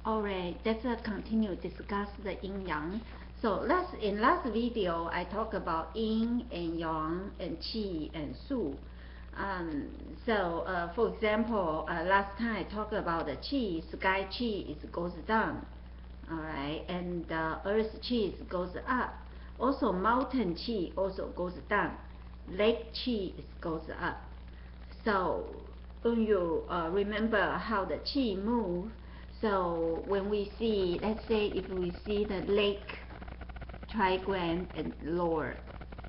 Alright, let's continue discuss the yin yang. So in last video I talked about yin and yang and qi and su. For example, last time I talked about the qi, sky qi goes down, alright, and earth qi goes up. Also mountain qi also goes down, lake qi goes up. So when you remember how the qi move, so when we see, let's say if we see the lake trigram and lower,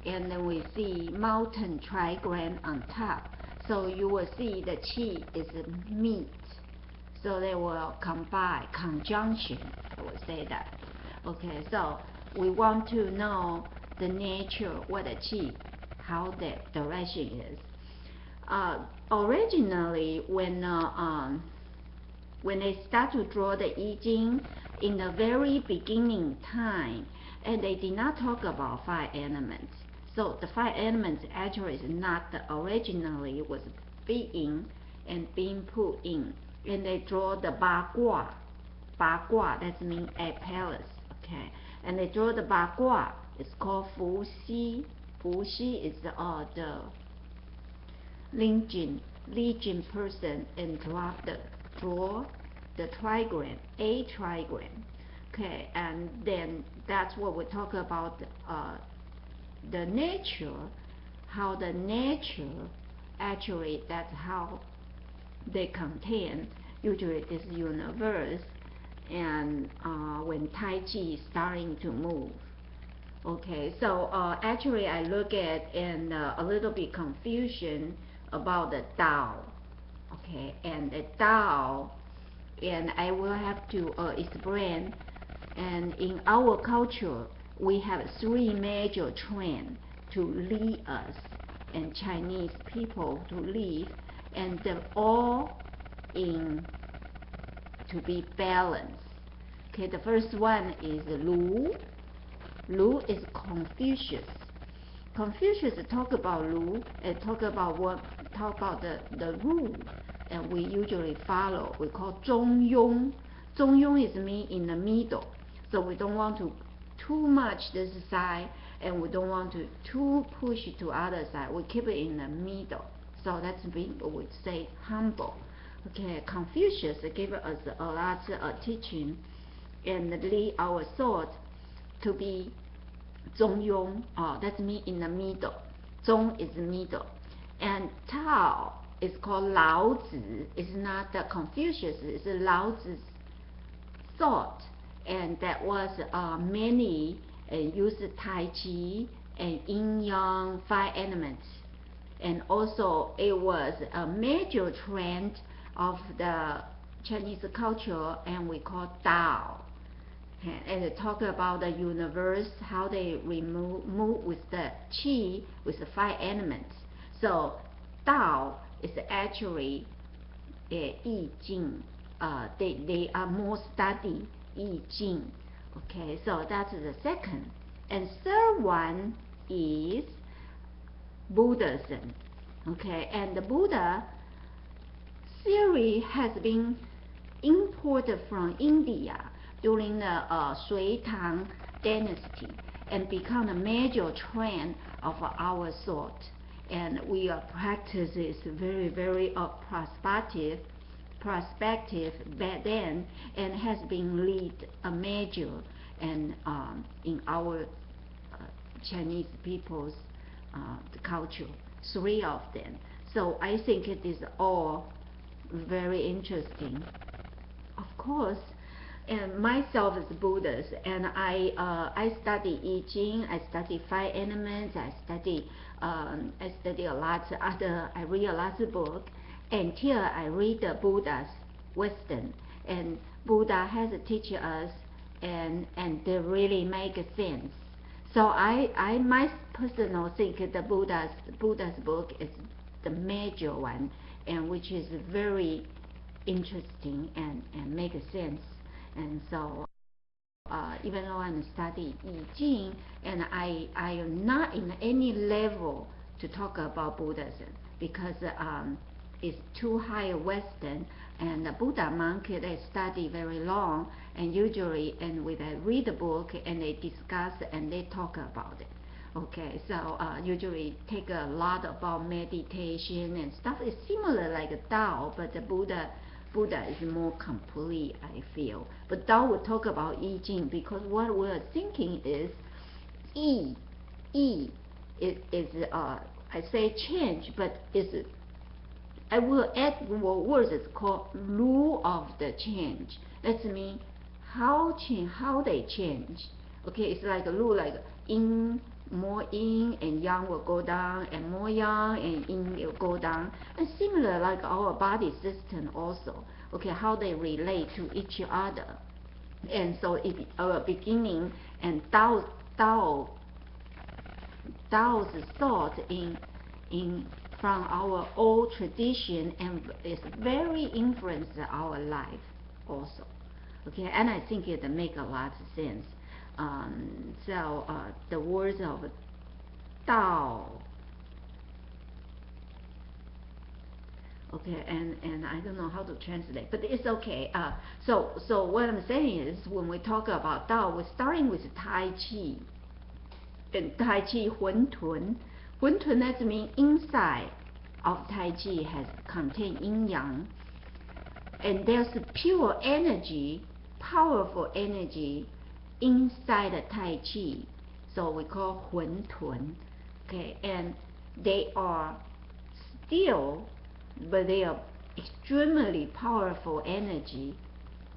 and then we see mountain trigram on top, so you will see the qi is meet. So they will combine, conjunction, I would say that. Okay, so we want to know the nature, what the qi, how the direction is. Originally, when they start to draw the I Ching in the very beginning time, and they did not talk about 5 elements. So the 5 elements actually is not originally was being put in, and they draw the bagua. Bagua, that means a palace. Okay, and they draw the bagua. It's called fu xi. Fu xi is the legion person, and draw the trigram, a trigram. Okay, and then that's what we talk about the nature, how the nature actually, that's how they contain usually this universe, and when Tai Chi is starting to move. Okay, so actually I look at and a little bit confusion about the Tao. Okay, and the Tao, and I will have to explain. And in our culture, we have 3 major trends to lead us and Chinese people to live, and they're all in to be balanced. Okay, the first one is Lu. Lu is Confucius. Confucius talk about Lu and talk about the rule, and we usually follow. We call Zhongyong. Zhongyong is mean in the middle. So we don't want to too much this side, and we don't want to too push to other side. We keep it in the middle. So that's mean we would say humble. Okay, Confucius gave us a lot of teaching and lead our thought to be Zhongyong. That means in the middle. Zhong is middle, and Tao is called Lao Zi. It's not the Confucius. It's Lao Zi's thought, and that was many used Tai Chi and Yin Yang 5 elements, and also it was a major trend of the Chinese culture, and we call Tao. And they talk about the universe, how they move with the qi, with the 5 elements. So Tao is actually I Ching. They are more study I Ching. Okay, so that's the second. And third one is Buddhism. Okay, and the Buddha theory has been imported from India during the Sui Tang dynasty, and become a major trend of our thought. And we practice is very, very prospective back then, and has been lead a major and in our Chinese people's culture, 3 of them. So I think it is all very interesting. Of course, and myself is Buddhist, and I study I Ching, I study 5 elements, I study a lot other, I read a lot of books until I read the Buddha's wisdom, and Buddha has to teach us, and they really make sense. So I my personal think the Buddha's book is the major one, and which is very interesting and make sense. And so even though I'm studying I Ching, and I am not in any level to talk about Buddhism, because it's too high Western. And the Buddha monk, they study very long, and usually, and when they read the book, and they discuss and they talk about it. Okay, so usually take a lot about meditation and stuff. It's similar like a Tao, but the Buddha is more complete, I feel. But Tao will talk about I Ching, because what we're thinking is I is I say change, but is I will add more words. It's called rule of the change. That means how they change. Okay, it's like a rule, like more yin and yang will go down, and more yang and yin will go down. And similar like our body system also. Okay, how they relate to each other. And so it's our beginning, and Tao's thought in from our old tradition, and it's very influenced our life also. Okay, and I think it make a lot of sense. So the words of Tao. Okay, and I don't know how to translate, but it's okay. So what I'm saying is, when we talk about Tao, we're starting with Tai Chi. And Tai Chi 混沌 that means inside of Tai Chi has contained yin yang, and there's pure energy, powerful energy inside the Tai Chi, so we call 混沌. Okay, and they are still, but they are extremely powerful energy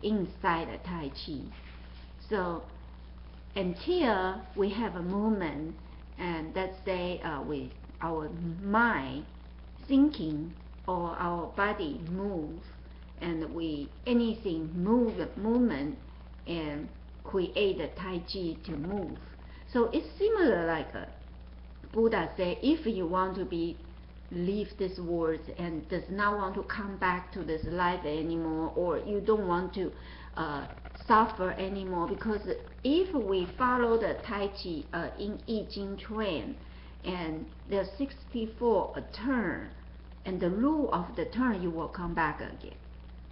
inside the Tai Chi. So until we have a movement, and let's say with our mind thinking, or our body move, and anything movement and create the Tai Chi to move. So it's similar like Buddha said, if you want to leave this world and does not want to come back to this life anymore, or you don't want to suffer anymore, because if we follow the Tai Chi in I Ching trend, and there's 64 a turn, and the rule of the turn, you will come back again.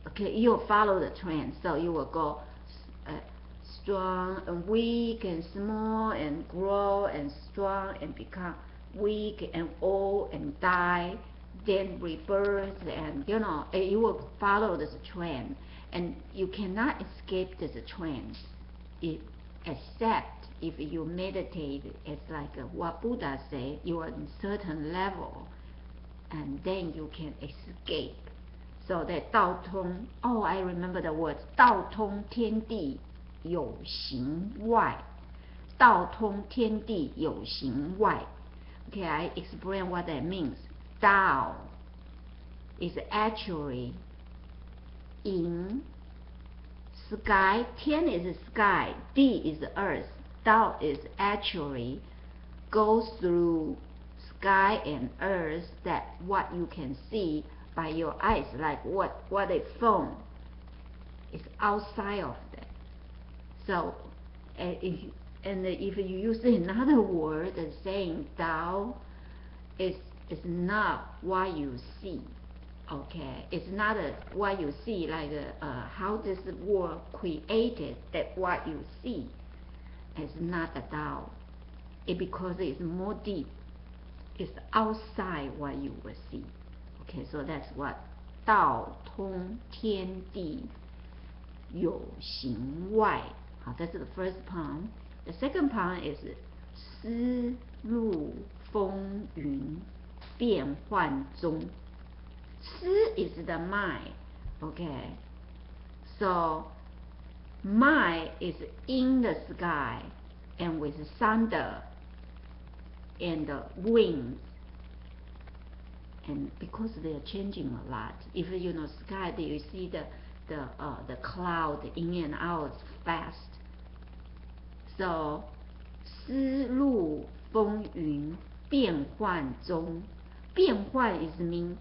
Okay, you will follow the trend, so you will go strong and weak and small and grow and strong and become weak and old and die, then rebirth, and you will follow this trend, and you cannot escape this trend, except if you meditate. It's like what Buddha said, you are in certain level, and then you can escape. So that 道通, I remember the words, 道通天地有形外, 道通天地有形外. Okay, I explain what that means. Tao is actually in sky. Tian is sky, Di is earth. Tao is actually goes through sky and earth, that what you can see by your eyes, like what a phone is outside of that. So if you use another word, saying Tao is not what you see. Okay, it's not what you see, like how this world created, that what you see is not a Tao. Because it's more deep, it's outside what you will see. Okay, so that's what 道通天地有形外. That's the first part. The second part is 思路风云变幻中. 思 is the mind. Okay, so mind is in the sky, and with thunder and the winds, and because they are changing a lot. If you know sky, you see the cloud in and out fast. So 思路风云变幻中. 变幻 is mean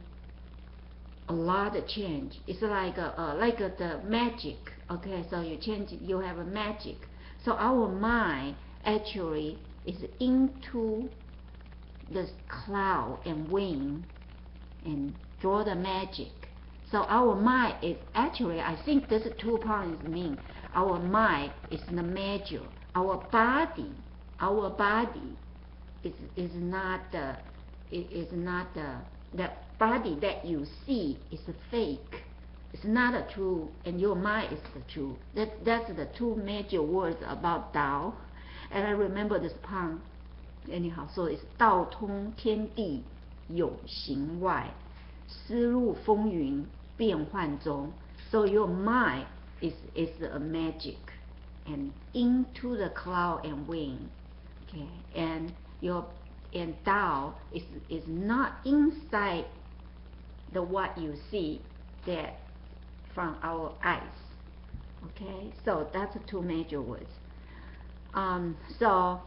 a lot of change. It's like the magic. Okay, so you change, you have a magic. So our mind actually is into the cloud and wind, and draw the magic. So our mind is actually, I think this 2 points mean our mind is the major. Our body is not the body that you see is fake. It's not a true, and your mind is the true. That's the 2 major words about Tao. And I remember this poem. Anyhow, so it's 道通天地有形外，思入风云变幻中。So your mind is a magic, and into the cloud and wind. Okay, and Tao is not inside the what you see that from our eyes. Okay, so that's the 2 major words. So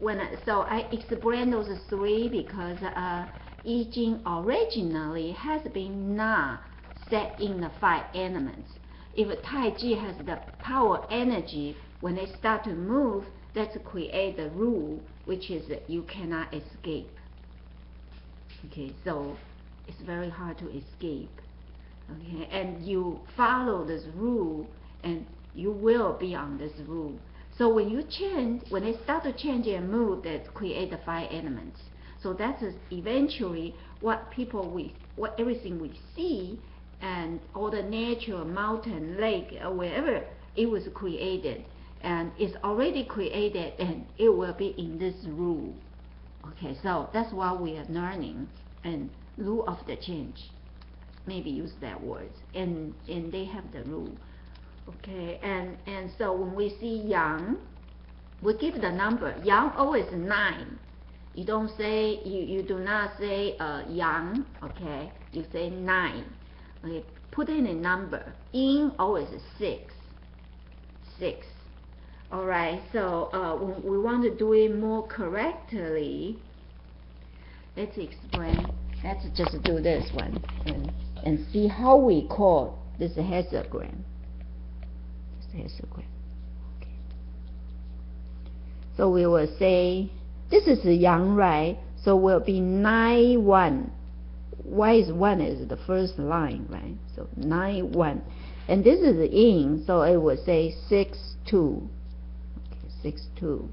I explain those 3 because I Ching originally has been not set in the 5 elements. If Tai Chi has the power energy, when they start to move, that's create the rule, which is that you cannot escape. Okay, so it's very hard to escape. Okay, and you follow this rule, and you will be on this rule. So when you change, when they start to change and move, that create the 5 elements. So that's eventually what everything we see, and all the nature, mountain, lake, or wherever it was created, and it's already created, and it will be in this rule. Okay, so that's what we are learning, and rule of the change. Maybe use that word, and they have the rule. Okay, and so when we see yang, we give the number. Yang always 9. You don't say, you do not say yang. Okay, you say 9. Okay, put in a number. Yin always 6. All right. So when we want to do it more correctly, let's explain. Let's just do this one and see how we call this hexagram. Okay. So we will say this is yang, right? So will be 9 1. Why is 1 is the first line, right? So 9 1, and this is yin, so it will say 6 2. Okay, 6 2.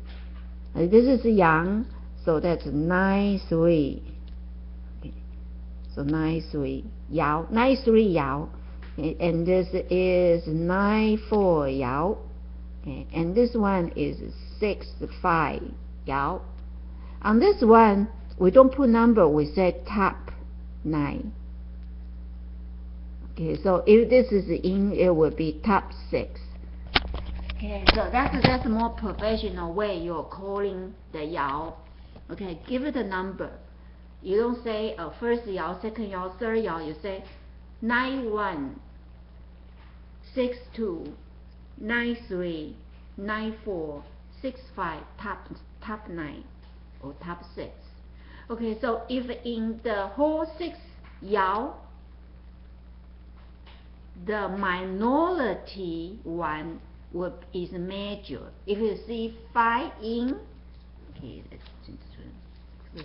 And this is yang, so that's 9 3. Okay, so 9 3 yao, 9 3 yao. And this is 9 4 yao. Okay, and this one is 6 5 yao. On this one, we don't put number, we say top 9. Okay, so if this is yin, it will be top 6. Okay, so that's a more professional way you're calling the yao. Okay, give it a number. You don't say first yao, second yao, third yao. You say 9 1, 6 2, 9 3, 9 4, 6 5, top 9 or top 6. Okay, so if in the whole 6 yao, the minority one is major. If you see 5 yin, okay, we're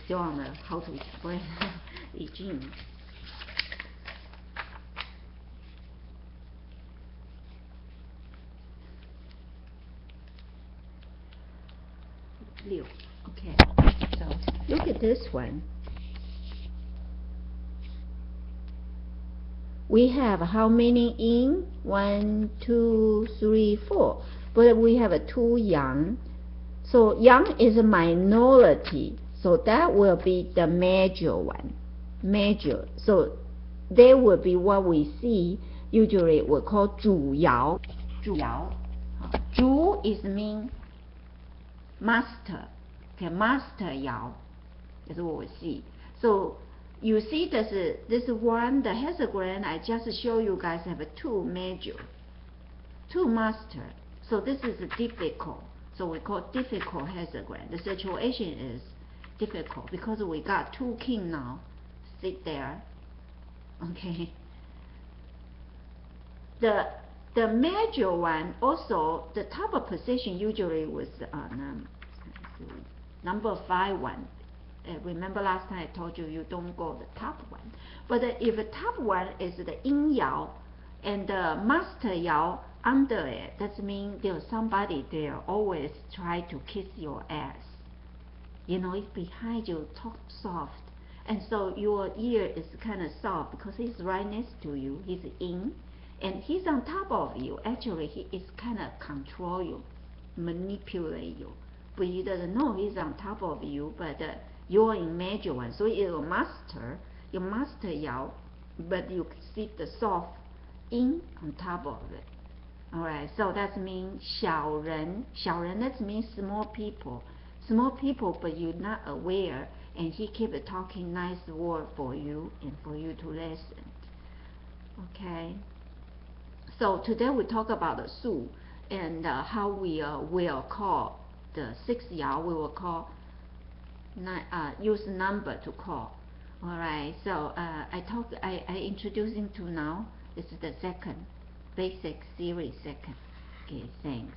still on the how to explain I Ching. Okay, so look at this one. We have how many yin? 1, 2, 3, 4. But we have a 2 yang. So yang is a minority. So that will be the major one. Major. So they will be what we see. Usually we call 主爻. 主爻. 主 is mean master. Okay, master yao is what we see. So you see this one, the hexagram I just show you guys have 2 major, 2 master. So this is difficult. So we call difficult hexagram. The situation is difficult because we got 2 king now sit there. Okay. The major one also, the top of position usually was number 5 one. Remember last time I told you, you don't go the top one. But if the top one is the yin yao and the master yao under it, that means there's somebody there always try to kiss your ass. You know, if behind you, talk soft. And so your ear is kind of soft because he's right next to you. He's in, and he's on top of you. Actually, he is kind of control you, manipulate you. But he doesn't know he's on top of you, but you're in major one. So your master yao, but you see the soft in on top of it. Alright, so that means 小人. 小人, that means small people. Small people, but you're not aware, and he keep talking nice word for you and for you to listen. Okay. So today we talk about the su and how we will call the 6 yao. We will call use number to call. Alright. So I introducing to now. This is the second basic series second. Okay. Thanks.